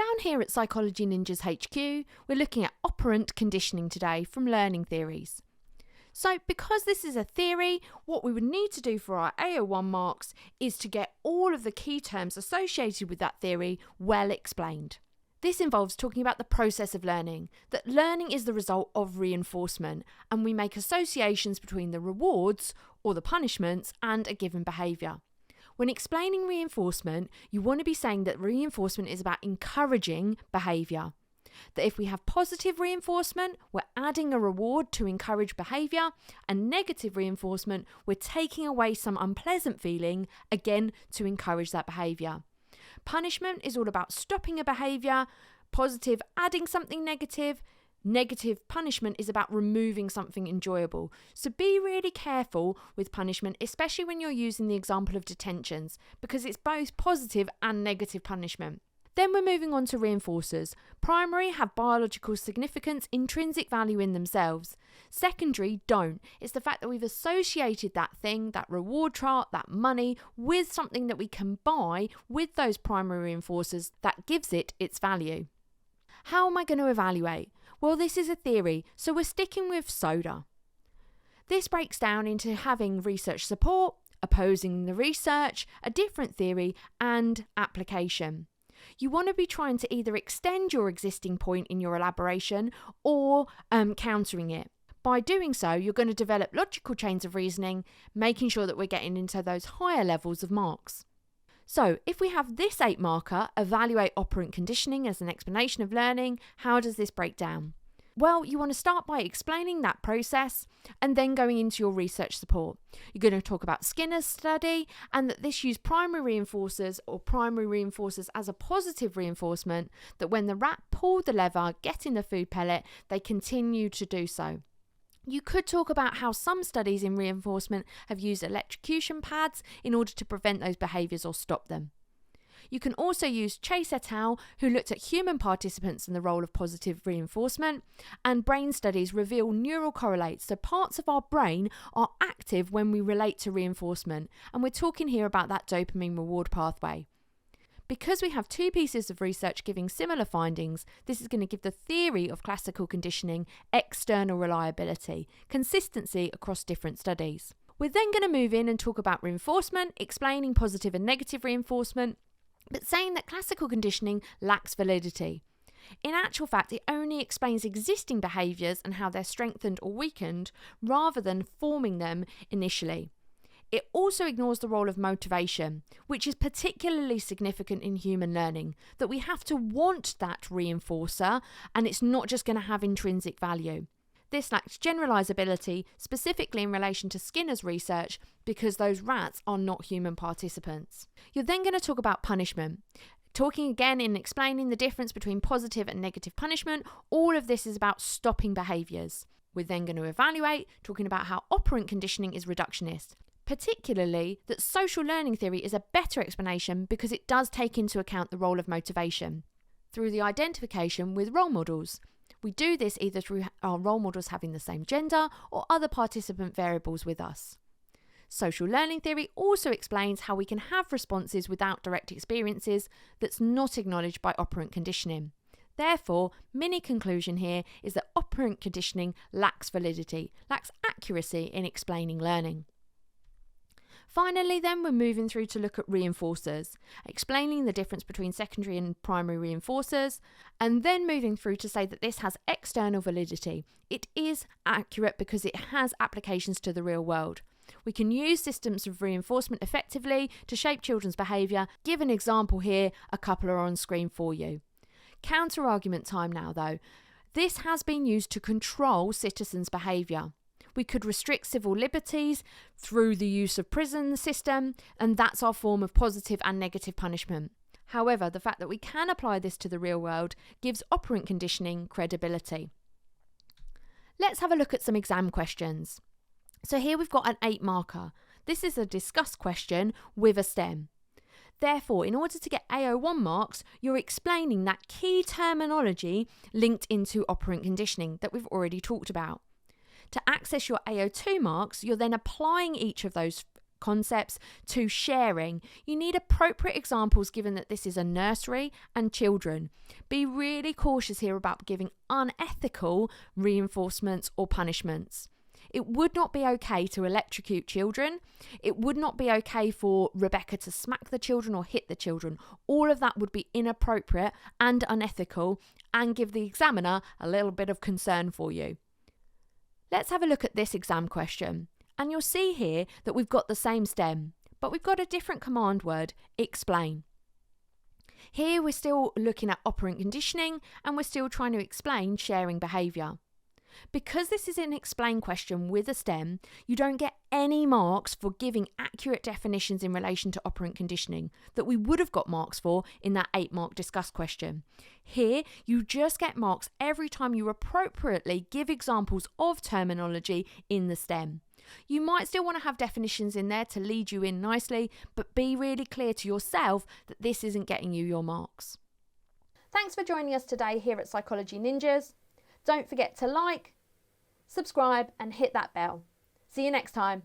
Down here at Psychology Ninjas HQ, we're looking at operant conditioning today from learning theories. So because this is a theory, what we would need to do for our AO1 marks is to get all of the key terms associated with that theory well explained. This involves talking about the process of learning, that learning is the result of reinforcement, and we make associations between the rewards or the punishments and a given behaviour. When explaining reinforcement, you want to be saying that reinforcement is about encouraging behaviour. That if we have positive reinforcement, we're adding a reward to encourage behaviour, and negative reinforcement, we're taking away some unpleasant feeling, again, to encourage that behaviour. Punishment is all about stopping a behaviour, positive adding something negative, negative punishment is about removing something enjoyable. So be really careful with punishment, especially when you're using the example of detentions, because it's both positive and negative punishment. Then we're moving on to reinforcers. Primary have biological significance, intrinsic value in themselves. Secondary don't. It's the fact that we've associated that thing, that reward chart, that money, with something that we can buy with those primary reinforcers that gives it its value. How am I going to evaluate? Well, this is a theory, so we're sticking with soda. This breaks down into having research support, opposing the research, a different theory, and application. You want to be trying to either extend your existing point in your elaboration or countering it. By doing so, you're going to develop logical chains of reasoning, making sure that we're getting into those higher levels of marks. So, if we have this 8 marker, evaluate operant conditioning as an explanation of learning, how does this break down? Well, you want to start by explaining that process and then going into your research support. You're going to talk about Skinner's study and that this used primary reinforcers as a positive reinforcement, that when the rat pulled the lever, getting the food pellet, they continue to do so. You could talk about how some studies in reinforcement have used electrocution pads in order to prevent those behaviours or stop them. You can also use Chase et al., who looked at human participants and the role of positive reinforcement, and brain studies reveal neural correlates, so parts of our brain are active when we relate to reinforcement, and we're talking here about that dopamine reward pathway. Because we have 2 pieces of research giving similar findings, this is going to give the theory of classical conditioning external reliability, consistency across different studies. We're then going to move in and talk about reinforcement, explaining positive and negative reinforcement, but saying that classical conditioning lacks validity. In actual fact, it only explains existing behaviours and how they're strengthened or weakened, rather than forming them initially. It also ignores the role of motivation, which is particularly significant in human learning, that we have to want that reinforcer and it's not just going to have intrinsic value. This lacks generalisability, specifically in relation to Skinner's research, because those rats are not human participants. You're then going to talk about punishment. Talking again in explaining the difference between positive and negative punishment, all of this is about stopping behaviours. We're then going to evaluate, talking about how operant conditioning is reductionist. Particularly that social learning theory is a better explanation because it does take into account the role of motivation through the identification with role models. We do this either through our role models having the same gender or other participant variables with us. Social learning theory also explains how we can have responses without direct experiences that's not acknowledged by operant conditioning. Therefore, mini conclusion here is that operant conditioning lacks validity, lacks accuracy in explaining learning. Finally, then, we're moving through to look at reinforcers, explaining the difference between secondary and primary reinforcers, and then moving through to say that this has external validity. It is accurate because it has applications to the real world. We can use systems of reinforcement effectively to shape children's behaviour. Give an example here, a couple are on screen for you. Counter-argument time now, though. This has been used to control citizens' behaviour. We could restrict civil liberties through the use of prison system, and that's our form of positive and negative punishment. However, the fact that we can apply this to the real world gives operant conditioning credibility. Let's have a look at some exam questions. So here we've got an 8 marker. This is a discuss question with a STEM. Therefore, in order to get AO1 marks, you're explaining that key terminology linked into operant conditioning that we've already talked about. To access your AO2 marks, you're then applying each of those concepts to sharing. You need appropriate examples given that this is a nursery and children. Be really cautious here about giving unethical reinforcements or punishments. It would not be okay to electrocute children. It would not be okay for Rebecca to smack the children or hit the children. All of that would be inappropriate and unethical and give the examiner a little bit of concern for you. Let's have a look at this exam question. And you'll see here that we've got the same stem, but we've got a different command word, explain. Here we're still looking at operant conditioning and we're still trying to explain sharing behaviour. Because this is an explain question with a stem, you don't get any marks for giving accurate definitions in relation to operant conditioning that we would have got marks for in that 8-mark discuss question. Here, you just get marks every time you appropriately give examples of terminology in the stem. You might still want to have definitions in there to lead you in nicely, but be really clear to yourself that this isn't getting you your marks. Thanks for joining us today here at Psychology Ninjas. Don't forget to like, subscribe and hit that bell. See you next time.